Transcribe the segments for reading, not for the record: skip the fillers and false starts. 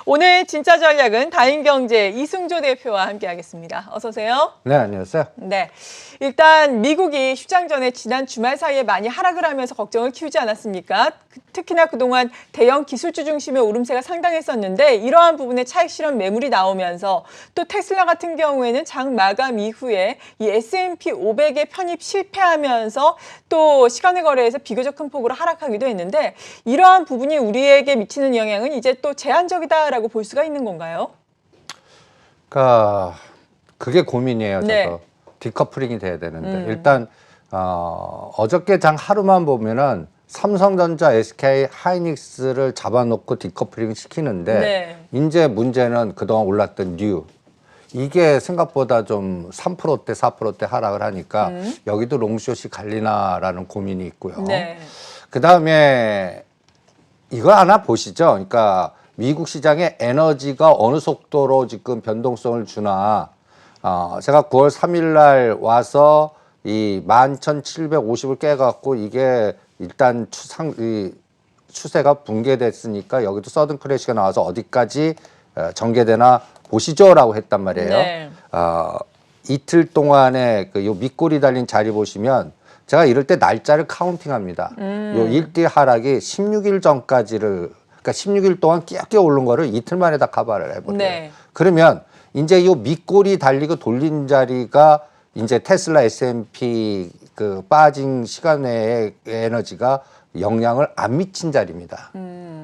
오늘 진짜 전략은 다인경제 이승조 대표와 함께하겠습니다. 어서 오세요. 네, 안녕하세요. 네, 일단 미국이 휴장 전에 지난 주말 사이에 많이 하락을 하면서 걱정을 키우지 않았습니까? 특히나 그동안 대형 기술주 중심의 오름세가 상당했었는데 이러한 부분에 차익 실현 매물이 나오면서 또 테슬라 같은 경우에는 장 마감 이후에 이 S&P 500에 편입 실패하면서 또 시간의 거래에서 비교적 큰 폭으로 하락하기도 했는데 이러한 부분이 우리에게 미치는 영향은 이제 또 제한적이다라고 볼 수가 있는 건가요? 그러니까 그게 고민이에요. 저도 네. 디커플링이 돼야 되는데 일단 어저께 장 하루만 보면은 삼성전자, SK 하이닉스를 잡아놓고 디커플링 시키는데 네. 이제 문제는 그동안 올랐던 뉴 이게 생각보다 좀 3%대, 4%대 하락을 하니까 여기도 롱숏이 갈리나라는 고민이 있고요. 네. 그다음에 이거 하나 보시죠. 그러니까 미국 시장의 에너지가 어느 속도로 지금 변동성을 주나. 제가 9월 3일 날 와서 이 11,750을 깨갖고 이게 일단 추세가 붕괴됐으니까 여기도 서든 크래시가 나와서 어디까지 전개되나 보시죠라고 했단 말이에요. 네. 이틀 동안에 그 요 밑골이 달린 자리 보시면 제가 이럴 때 날짜를 카운팅합니다. 요 일대 하락이 16일 전까지를 그러니까 16일 동안 끼어 오른 거를 이틀 만에 다 커버를 해버려요. 네. 그러면 이제 요 밑골이 달리고 돌린 자리가 이제 테슬라 S&P 그 빠진 시간의 에너지가 영향을 안 미친 자리입니다.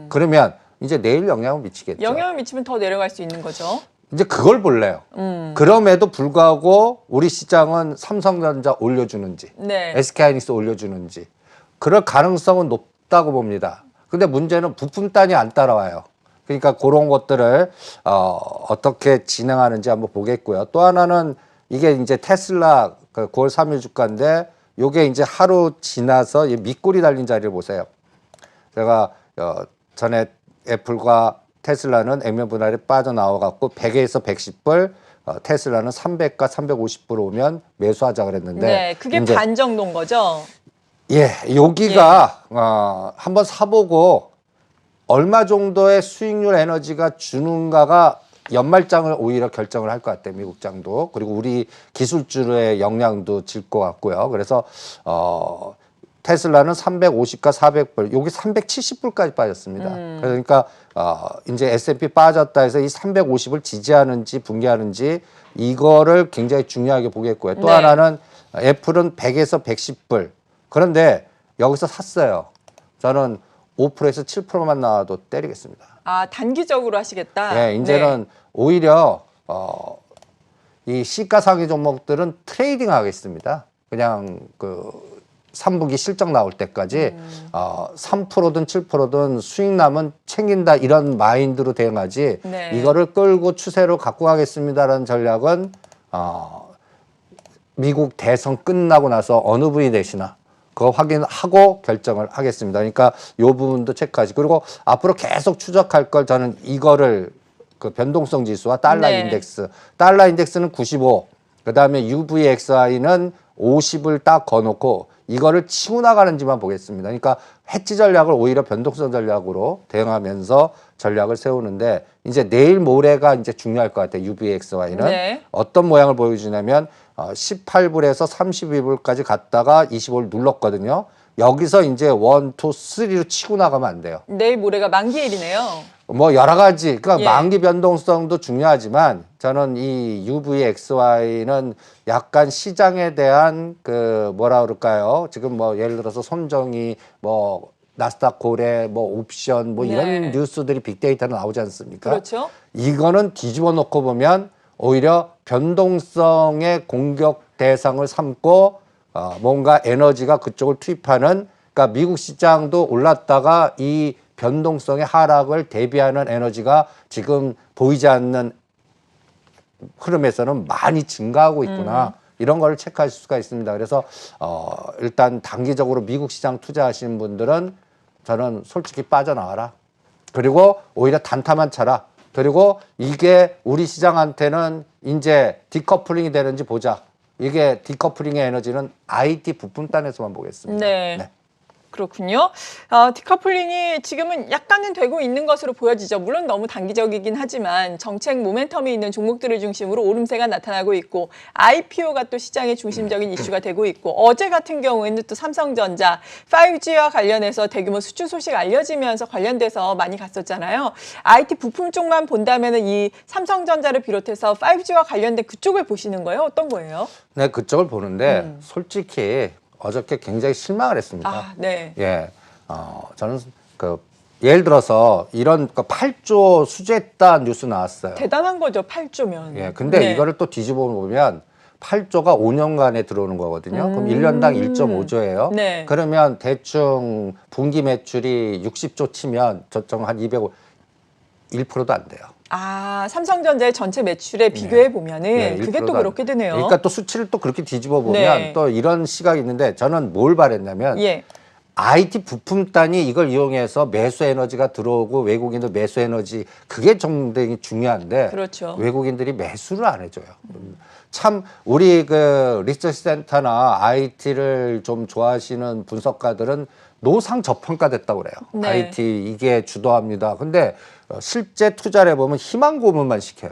그러면 이제 내일 영향을 미치겠죠. 영향을 미치면 더 내려갈 수 있는 거죠. 이제 그걸 볼래요. 그럼에도 불구하고 우리 시장은 삼성전자 올려주는지, 네. SK하이닉스 올려주는지 그럴 가능성은 높다고 봅니다. 근데 문제는 부품단이 안 따라와요. 그러니까 그런 것들을 어떻게 진행하는지 한번 보겠고요. 또 하나는 이게 이제 테슬라 그 9월 3일 주가인데 요게 이제 하루 지나서 밑골이 달린 자리를 보세요. 제가 전에 애플과 테슬라는 액면 분할이 빠져나와갖고 100에서 110불, 테슬라는 300과 350불 오면 매수하자 그랬는데. 네, 그게 반 정도인 거죠? 예, 여기가 한번 사보고 얼마 정도의 수익률 에너지가 주는가가 연말장을 오히려 결정을 할 것 같아요. 미국장도. 그리고 우리 기술주의 영향도 질 것 같고요. 그래서 테슬라는 350과 400불, 여기 370불까지 빠졌습니다. 그러니까 이제 S&P 빠졌다 해서 이 350을 지지하는지 붕괴하는지 이거를 굉장히 중요하게 보겠고요. 또 네. 하나는 애플은 100에서 110불. 그런데 여기서 샀어요. 저는 5%에서 7%만 나와도 때리겠습니다. 아, 단기적으로 하시겠다? 네, 이제는 오히려 이 시가상위 종목들은 트레이딩 하겠습니다. 그냥 그 3분기 실적 나올 때까지 3%든 7%든 수익 남은 챙긴다 이런 마인드로 대응하지 네. 이거를 끌고 추세로 갖고 가겠습니다라는 전략은 미국 대선 끝나고 나서 어느 분이 되시나 그거 확인하고 결정을 하겠습니다. 그러니까 이 부분도 체크하시. 그리고 앞으로 계속 추적할 걸 저는 이거를 그 변동성 지수와 달러 네. 인덱스. 달러 인덱스는 95. 그다음에 UVXI는 50을 딱 거놓고 이거를 치고 나가는지만 보겠습니다. 그러니까 해지 전략을 오히려 변동성 전략으로 대응하면서 전략을 세우는데 이제 내일 모레가 이제 중요할 것 같아요. UVXY는 네. 어떤 모양을 보여주냐면 18불에서 32불까지 갔다가 25를 눌렀거든요. 여기서 이제 1, 2, 3로 치고 나가면 안 돼요. 내일 모레가 만기일이네요. 뭐 여러 가지 그러니까 예. 만기 변동성도 중요하지만 저는 이 UVXY는 약간 시장에 대한 그 뭐라 그럴까요? 지금 뭐 예를 들어서 손정이 뭐 나스닥 고래 뭐 옵션 뭐 이런 네. 뉴스들이 빅데이터로 나오지 않습니까? 그렇죠. 이거는 뒤집어 놓고 보면 오히려 변동성의 공격 대상을 삼고 뭔가 에너지가 그쪽을 투입하는 그러니까 미국 시장도 올랐다가 이 변동성의 하락을 대비하는 에너지가 지금 보이지 않는 흐름에서는 많이 증가하고 있구나. 이런 걸 체크할 수가 있습니다. 그래서 일단 단기적으로 미국 시장 투자하시는 분들은 저는 솔직히 빠져나와라. 그리고 오히려 단타만 쳐라. 그리고 이게 우리 시장한테는 이제 디커플링이 되는지 보자. 이게 디커플링의 에너지는 IT 부품단에서만 보겠습니다. 네. 네. 그렇군요. 디커플링이 지금은 약간은 되고 있는 것으로 보여지죠. 물론 너무 단기적이긴 하지만 정책 모멘텀이 있는 종목들을 중심으로 오름세가 나타나고 있고 IPO가 또 시장의 중심적인 이슈가 되고 있고 어제 같은 경우에는 또 삼성전자 5G와 관련해서 대규모 수출 소식 알려지면서 관련돼서 많이 갔었잖아요. IT 부품 쪽만 본다면 이 삼성전자를 비롯해서 5G와 관련된 그쪽을 보시는 거예요? 어떤 거예요? 네, 그쪽을 보는데 솔직히 어저께 굉장히 실망을 했습니다. 아, 네. 예, 저는 예를 들어서 이런 8조 수주했다 뉴스 나왔어요. 대단한 거죠, 8조면. 예, 근데 이거를 또 뒤집어 보면 8조가 5년간에 들어오는 거거든요. 그럼 1년당 1.5조예요. 네. 그러면 대충 분기 매출이 60조 치면 저점 한 1%도 안 돼요. 삼성전자의 전체 매출에 비교해 보면은 예, 그게 또 1%도 안 그렇게 되네요. 그러니까 또 수치를 또 그렇게 뒤집어 보면 네. 또 이런 시각이 있는데 저는 뭘 바랬냐면 예. IT 부품단이 이걸 이용해서 매수 에너지가 들어오고 외국인들 매수 에너지 그게 굉장히 중요한데 그렇죠. 외국인들이 매수를 안 해줘요. 참 우리 그 리서치 센터나 IT를 좀 좋아하시는 분석가들은 노상 저평가됐다고 그래요. 네. IT 이게 주도합니다. 근데 실제 투자를 해보면 희망 고문만 시켜요.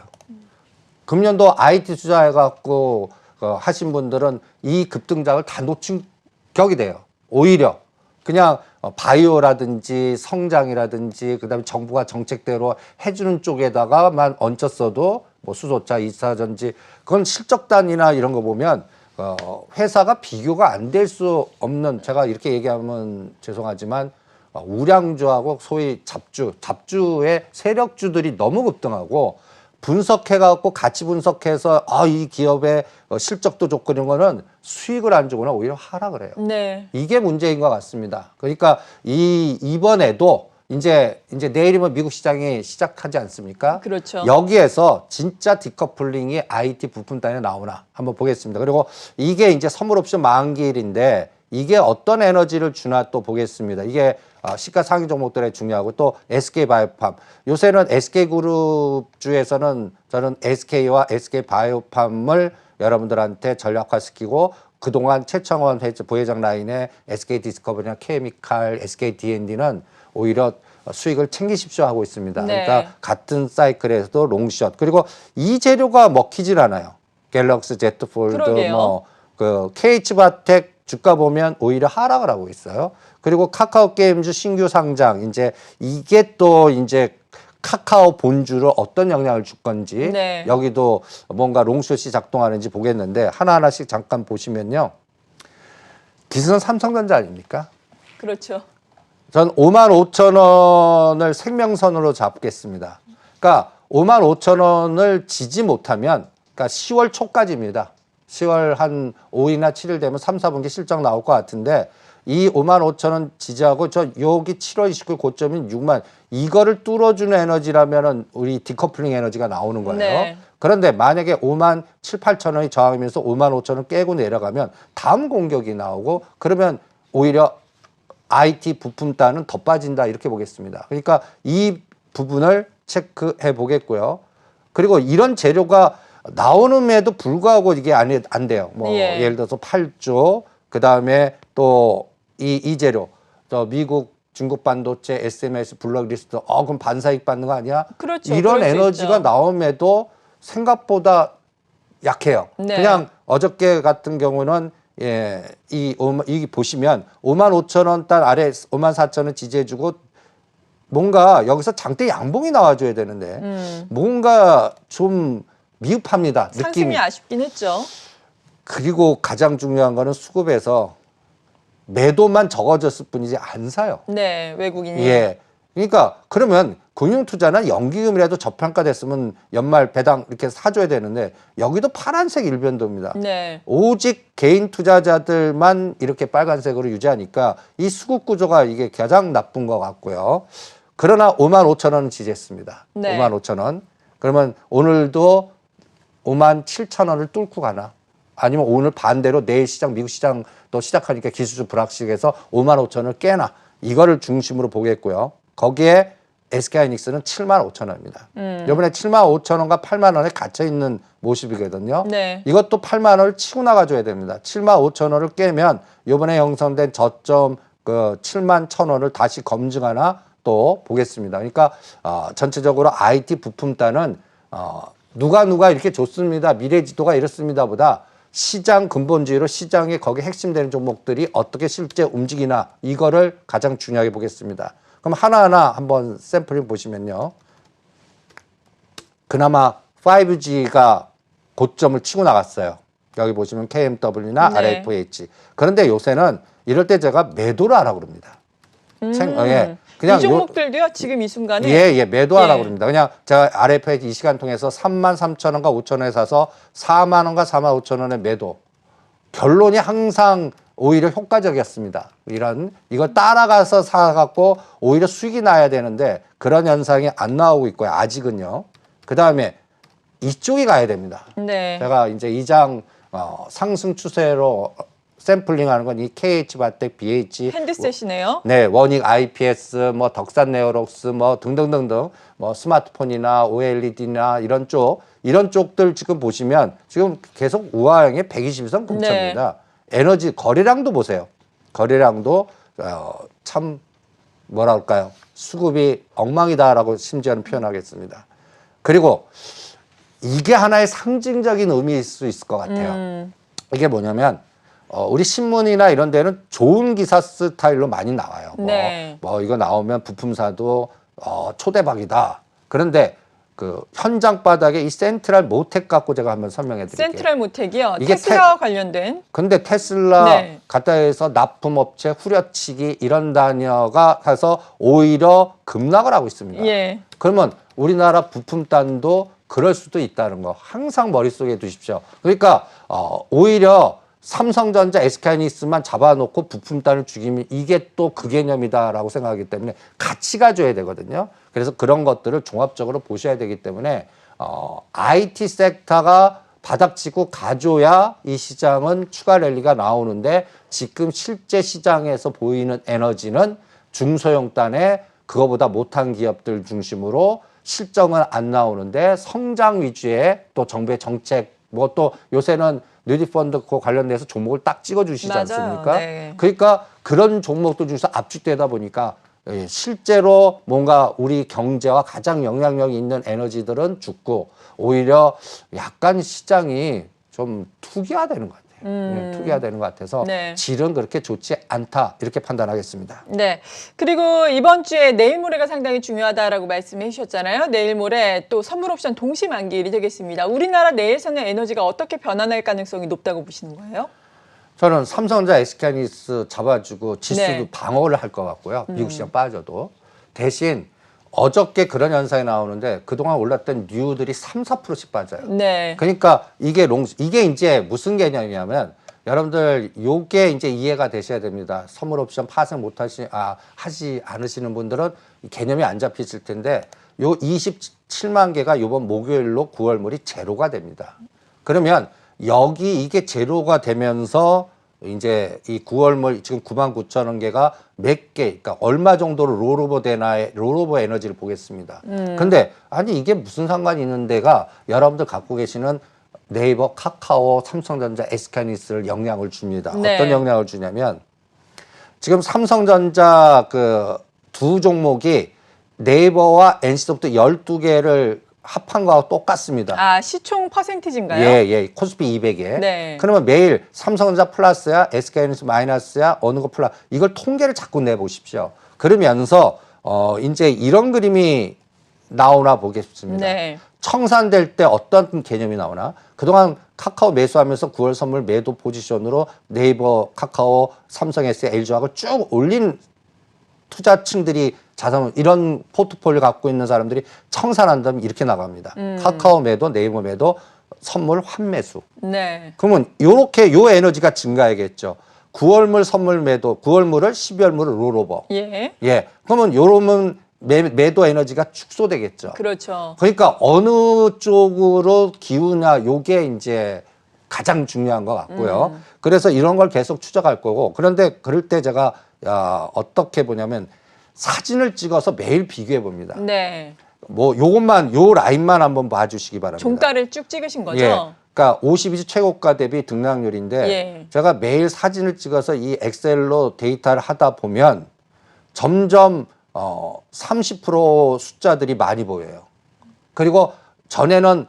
금년도 IT 투자해갖고 하신 분들은 이 급등작을 다 놓친 격이 돼요. 오히려 그냥 바이오라든지 성장이라든지 그다음에 정부가 정책대로 해주는 쪽에다가만 얹혔어도 뭐 수소차, 이차전지 그건 실적단이나 이런 거 보면 회사가 비교가 안 될 수 없는 제가 이렇게 얘기하면 죄송하지만 우량주하고 소위 잡주의 세력주들이 너무 급등하고 분석해갖고 같이 분석해서 이 기업의 실적도 좋고 이런 거는 수익을 안 주거나 오히려 하락을 해요. 네. 이게 문제인 것 같습니다. 그러니까 이번에도 이제 내일이면 미국 시장이 시작하지 않습니까? 그렇죠. 여기에서 진짜 디커플링이 IT 부품단에 나오나 한번 보겠습니다. 그리고 이게 이제 선물 옵션 만기일인데 이게 어떤 에너지를 주나 또 보겠습니다. 이게 시가 상위 종목들에 중요하고 또 SK바이오팜. 요새는 SK그룹주에서는 저는 SK와 SK바이오팜을 여러분들한테 전략화시키고 그동안 최청원 부회장 라인에 SK디스커버리나 케미칼, SKD&D는 오히려 수익을 챙기십시오 하고 있습니다. 네. 그러니까 같은 사이클에서도 롱숏. 그리고 이 재료가 먹히질 않아요. 갤럭시, 제트폴드, 그러게요. KH바텍 주가 보면 오히려 하락을 하고 있어요. 그리고 카카오 게임즈 신규 상장 이게 또 카카오 본주로 어떤 영향을 줄 건지 네. 여기도 뭔가 롱숏이 작동하는지 보겠는데 하나하나씩 잠깐 보시면요. 기승은 삼성전자 아닙니까? 그렇죠. 전 55,000원을 생명선으로 잡겠습니다. 그러니까 55,000원을 지지 못하면 그러니까 10월 초까지입니다. 10월 한 5일이나 7일 되면 3, 4분기 실적 나올 것 같은데 이 55,000원 지지하고 여기 7월 29일 고점인 6만 이거를 뚫어주는 에너지라면은 우리 디커플링 에너지가 나오는 거예요. 네. 그런데 만약에 5만 7, 8천원이 저항하면서 55,000원 깨고 내려가면 다음 공격이 나오고 그러면 오히려 IT 부품단은 더 빠진다 이렇게 보겠습니다. 그러니까 이 부분을 체크해 보겠고요. 그리고 이런 재료가 나오는에도 불구하고 이게 안 돼요. 예. 예를 들어서 8조 그다음에 또 이 재료 미국 중국 반도체 SMS 블랙리스트 그럼 반사익 받는 거 아니야? 그렇죠. 이런 그럴 수 에너지가 있죠. 나옴에도 생각보다 약해요. 네. 그냥 어저께 같은 경우는 이 보시면 55,000원 단 아래 54,000원 지지해주고 뭔가 여기서 장대 양봉이 나와줘야 되는데 뭔가 좀 미흡합니다. 느낌이. 상승이 아쉽긴 했죠. 그리고 가장 중요한 거는 수급에서 매도만 적어졌을 뿐이지 안 사요. 네, 외국인이. 예. 그러니까 그러면 금융투자나 연기금이라도 저평가됐으면 연말 배당 이렇게 사줘야 되는데 여기도 파란색 일변도입니다. 네. 오직 개인 투자자들만 이렇게 빨간색으로 유지하니까 이 수급 구조가 이게 가장 나쁜 것 같고요. 그러나 55,000원은 지지했습니다. 네. 55,000원. 그러면 오늘도 57,000원을 뚫고 가나? 아니면 오늘 반대로 내일 시장, 미국 시장 또 시작하니까 기술주 불확실해서 55,000원을 깨나? 이거를 중심으로 보겠고요. 거기에 SK하이닉스는 75,000원입니다. 이번에 75,000원과 8만 원에 갇혀 있는 모습이거든요. 네. 이것도 8만 원을 치고 나가줘야 됩니다. 75,000원을 깨면 이번에 형성된 저점 그 7만 1,000원을 다시 검증하나 또 보겠습니다. 그러니까 전체적으로 IT 부품단은 누가 이렇게 좋습니다. 미래 지도가 이렇습니다. 보다 시장 근본주의로 시장의 거기 핵심되는 종목들이 어떻게 실제 움직이나 이거를 가장 중요하게 보겠습니다. 그럼 하나하나 한번 샘플링 보시면요. 그나마 5G가 고점을 치고 나갔어요. 여기 보시면 KMW나 네. RFH. 그런데 요새는 이럴 때 제가 매도를 하라고 그럽니다. 예. 그냥 이 종목들도요, 지금 이 순간에. 예, 매도하라고 예. 그럽니다. 그냥 제가 RFH 이 시간 통해서 33,000원과 5,000원에 사서 4만원과 4만 5천원에 매도. 결론이 항상 오히려 효과적이었습니다. 이걸 따라가서 사갖고 오히려 수익이 나야 되는데 그런 현상이 안 나오고 있고요. 아직은요. 그 다음에 이쪽이 가야 됩니다. 네. 제가 이제 이 장 상승 추세로 샘플링 하는 건 이 KH바텍, BH, 핸드셋이네요. 네, 원익 IPS, 뭐 덕산 네오록스, 뭐 등등등등, 뭐 스마트폰이나 OLED나 이런 쪽들 지금 보시면 지금 계속 우하형의 120선 근처입니다. 에너지 거래량도 보세요. 거래량도 참 뭐라 할까요? 수급이 엉망이다라고 심지어는 표현하겠습니다. 그리고 이게 하나의 상징적인 의미일 수 있을 것 같아요. 이게 뭐냐면 우리 신문이나 이런 데는 좋은 기사 스타일로 많이 나와요. 네. 뭐 이거 나오면 부품사도 초대박이다. 그런데 그 현장 바닥에 이 센트럴 모텍 갖고 제가 한번 설명해 드릴게요. 센트럴 모텍이요. 이게 테슬라와 관련된. 근데 테슬라 네. 가까이에서 납품업체 후려치기 이런 단어가 가서 오히려 급락을 하고 있습니다. 예. 그러면 우리나라 부품단도 그럴 수도 있다는 거 항상 머릿속에 두십시오. 그러니까 오히려 삼성전자, SK하이닉스만 잡아놓고 부품단을 죽이면 이게 또 그 개념이다라고 생각하기 때문에 같이 가줘야 되거든요. 그래서 그런 것들을 종합적으로 보셔야 되기 때문에 IT 섹터가 바닥치고 가줘야 이 시장은 추가 랠리가 나오는데 지금 실제 시장에서 보이는 에너지는 중소형단에 그거보다 못한 기업들 중심으로 실적은 안 나오는데 성장 위주의 또 정부의 정책 뭐 또 요새는 뉴디펀드 그 관련돼서 종목을 딱 찍어주시지 맞아요. 않습니까? 네. 그러니까 그런 종목들 중에서 압축되다 보니까 실제로 뭔가 우리 경제와 가장 영향력이 있는 에너지들은 죽고 오히려 약간 시장이 좀 투기화되는 것 같아요. 투기화되는 것 같아서 네. 질은 그렇게 좋지 않다 이렇게 판단하겠습니다. 네. 그리고 이번 주에 내일 모레가 상당히 중요하다라고 말씀해 주셨잖아요. 내일 모레 또 선물 옵션 동시 만기일이 되겠습니다. 우리나라 내에서는 에너지가 어떻게 변화할 가능성이 높다고 보시는 거예요? 저는 삼성전자, SK하이닉스 잡아주고 지수도 네. 방어를 할 것 같고요. 미국 시장 빠져도. 대신 어저께 그런 현상이 나오는데 그동안 올랐던 뉴들이 3, 4%씩 빠져요. 네. 그러니까 이게 이제 무슨 개념이냐면 여러분들 요게 이제 이해가 되셔야 됩니다. 선물 옵션 파생 하지 않으시는 분들은 개념이 안 잡히실 텐데 요 27만 개가 요번 목요일로 9월물이 제로가 됩니다. 그러면 여기 이게 제로가 되면서 이제 이 9월물 지금 99,000원 개가 몇 개, 그러니까 얼마 정도로 롤오버 되나의 롤오버 에너지를 보겠습니다. 근데 아니 이게 무슨 상관이 있는 데가 여러분들 갖고 계시는 네이버, 카카오, 삼성전자, SK하이닉스를 영향을 줍니다. 네. 어떤 영향을 주냐면 지금 삼성전자 그 두 종목이 네이버와 NC소프트 12개를 합한 거하고 똑같습니다. 아, 시총 퍼센티지인가요? 예. 코스피 200에. 네. 그러면 매일 삼성전자 플러스야, SK하이닉스 마이너스야, 어느 거 플러스. 이걸 통계를 자꾸 내보십시오. 그러면서, 이제 이런 그림이 나오나 보겠습니다. 네. 청산될 때 어떤 개념이 나오나? 그동안 카카오 매수하면서 9월 선물 매도 포지션으로 네이버, 카카오, 삼성, S, LG화학을 쭉 올린 투자층들이 자산 이런 포트폴리오 갖고 있는 사람들이 청산한다면 이렇게 나갑니다. 카카오 매도, 네이버 매도, 선물 환매수. 네. 그러면 요렇게 요 에너지가 증가하겠죠. 9월물 선물 매도, 9월물을 12월물을 롤오버. 예. 예. 그러면 요러면 매도 에너지가 축소되겠죠. 그렇죠. 그러니까 어느 쪽으로 기우냐 요게 이제 가장 중요한 것 같고요. 그래서 이런 걸 계속 추적할 거고. 그런데 그럴 때 제가 어떻게 보냐면 사진을 찍어서 매일 비교해 봅니다. 네. 뭐 요것만 요 라인만 한번 봐주시기 바랍니다. 종가를 쭉 찍으신 거죠? 예. 그러니까 52주 최고가 대비 등락률인데 예. 제가 매일 사진을 찍어서 이 엑셀로 데이터를 하다 보면 점점 30% 숫자들이 많이 보여요. 그리고 전에는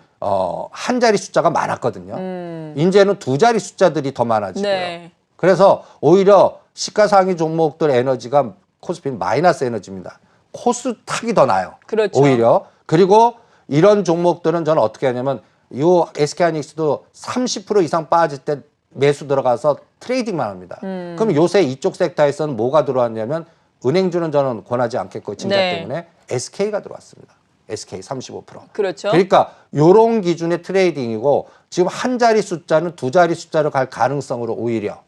한 자리 숫자가 많았거든요. 이제는 두 자리 숫자들이 더 많아지고요. 네. 그래서 오히려 시가상위 종목들 에너지가 코스피는 마이너스 에너지입니다. 코스닥이 더 나아요. 그렇죠. 오히려. 그리고 이런 종목들은 저는 어떻게 하냐면 요 SK하이닉스도 30% 이상 빠질 때 매수 들어가서 트레이딩만 합니다. 그럼 요새 이쪽 섹터에서는 뭐가 들어왔냐면 은행주는 저는 권하지 않겠고 진짜 네. 때문에 SK가 들어왔습니다. SK 35%. 그렇죠. 그러니까 요런 기준의 트레이딩이고 지금 한 자리 숫자는 두 자리 숫자로 갈 가능성으로 오히려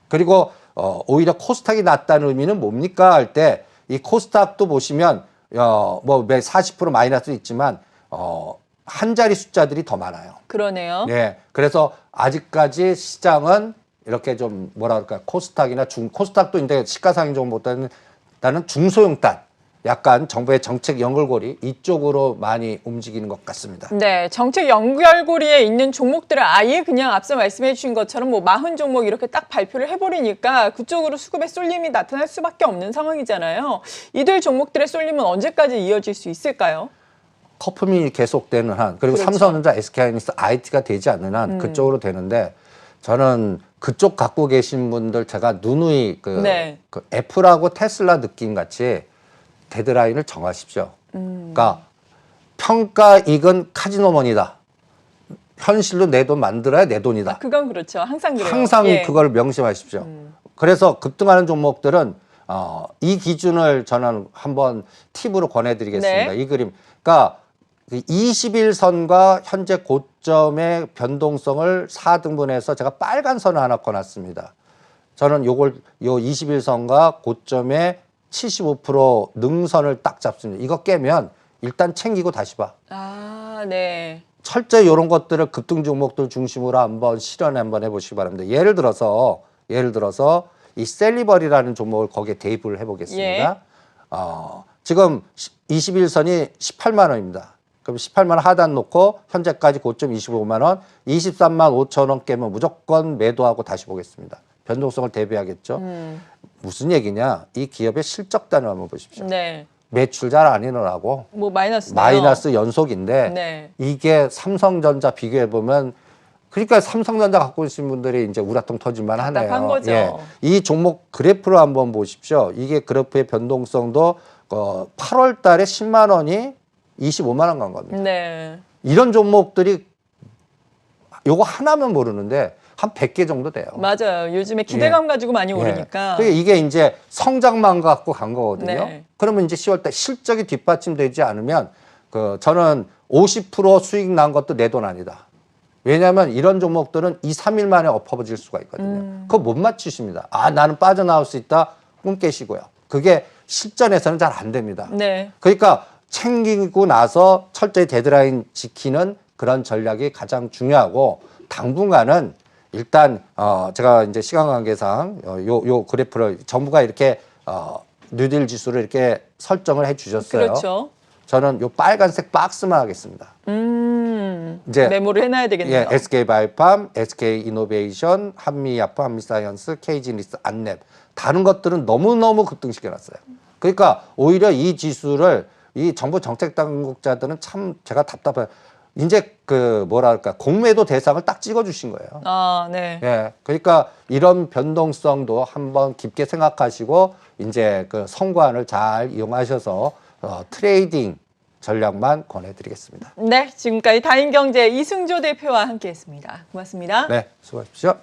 그리고 오히려 코스닥이 낮다는 의미는 뭡니까 할 때 이 코스닥도 보시면 뭐 매 40% 마이너스 있지만 한 자리 숫자들이 더 많아요. 그러네요. 예. 그래서 아직까지 시장은 이렇게 좀 뭐라 그럴까 코스닥이나 코스닥도 이제 시가상위 종목보다는 중소형단 약간 정부의 정책 연결고리 이쪽으로 많이 움직이는 것 같습니다. 네, 정책 연결고리에 있는 종목들을 아예 그냥 앞서 말씀해 주신 것처럼 뭐 40종목 이렇게 딱 발표를 해버리니까 그쪽으로 수급의 쏠림이 나타날 수밖에 없는 상황이잖아요. 이들 종목들의 쏠림은 언제까지 이어질 수 있을까요? 거품이 계속되는 한 그리고 그렇죠. 삼성전자, SK하이닉스, IT가 되지 않는 한 그쪽으로 되는데 저는 그쪽 갖고 계신 분들 제가 누누이 네. 그 애플하고 테슬라 느낌 같이 데드라인을 정하십시오. 그러니까 평가익은 카지노머니다. 현실로 내 돈 만들어야 내 돈이다. 그건 그렇죠. 항상 그래요. 항상 예. 그걸 명심하십시오. 그래서 급등하는 종목들은 이 기준을 저는 한번 팁으로 권해드리겠습니다. 네. 이 그림. 그러니까 21선과 현재 고점의 변동성을 4등분해서 제가 빨간 선을 하나 꺼놨습니다. 저는 요 21선과 고점의 75% 능선을 딱 잡습니다. 이거 깨면 일단 챙기고 다시 봐. 아, 네. 철저히 이런 것들을 급등 종목들 중심으로 한번 실현 한번 해보시기 바랍니다. 예를 들어서 이 셀리버리라는 종목을 거기에 대입을 해보겠습니다. 지금 21선이 18만 원입니다. 그럼 18만 원 하단 놓고 현재까지 고점 25만 원, 23만 5천 원 깨면 무조건 매도하고 다시 보겠습니다. 변동성을 대비하겠죠. 무슨 얘기냐? 이 기업의 실적단을 한번 보십시오. 네. 매출 잘 안 일어나고 뭐 마이너스네요. 마이너스 연속인데 네. 이게 삼성전자 비교해 보면 그러니까 삼성전자 갖고 계신 분들이 이제 우라통 터질만 하네요. 답답한 거죠. 예. 이 종목 그래프로 한번 보십시오. 이게 그래프의 변동성도 8월 달에 10만 원이 25만 원 간 겁니다. 네. 이런 종목들이 요거 하나면 모르는데 한 100개 정도 돼요. 맞아요. 요즘에 기대감 가지고 많이 오르니까. 그게 이게 이제 성장만 갖고 간 거거든요. 네. 그러면 이제 10월 달 실적이 뒷받침되지 않으면 저는 50% 수익 난 것도 내 돈 아니다. 왜냐하면 이런 종목들은 2, 3일 만에 엎어질 수가 있거든요. 그거 못 맞추십니다. 나는 빠져나올 수 있다. 꿈 깨시고요. 그게 실전에서는 잘 안 됩니다. 네. 그러니까 챙기고 나서 철저히 데드라인 지키는 그런 전략이 가장 중요하고 당분간은 일단 제가 이제 시간 관계상 요 그래프를 정부가 이렇게 뉴딜 지수를 이렇게 설정을 해 주셨어요. 그렇죠. 저는 요 빨간색 박스만 하겠습니다. 이제 메모를 해놔야 되겠네요. 예, SK바이오팜, SK이노베이션, 한미약품, 한미사이언스, KG리스, 안랩 다른 것들은 너무너무 급등시켜놨어요. 그러니까 오히려 이 지수를 이 정부 정책 당국자들은 참 제가 답답해요. 이제 뭐랄까 공매도 대상을 딱 찍어주신 거예요. 아, 네. 예, 그러니까 이런 변동성도 한번 깊게 생각하시고 이제 그 선관을 잘 이용하셔서 트레이딩 전략만 권해드리겠습니다. 네, 지금까지 다인경제 이승조 대표와 함께했습니다. 고맙습니다. 네, 수고하십시오.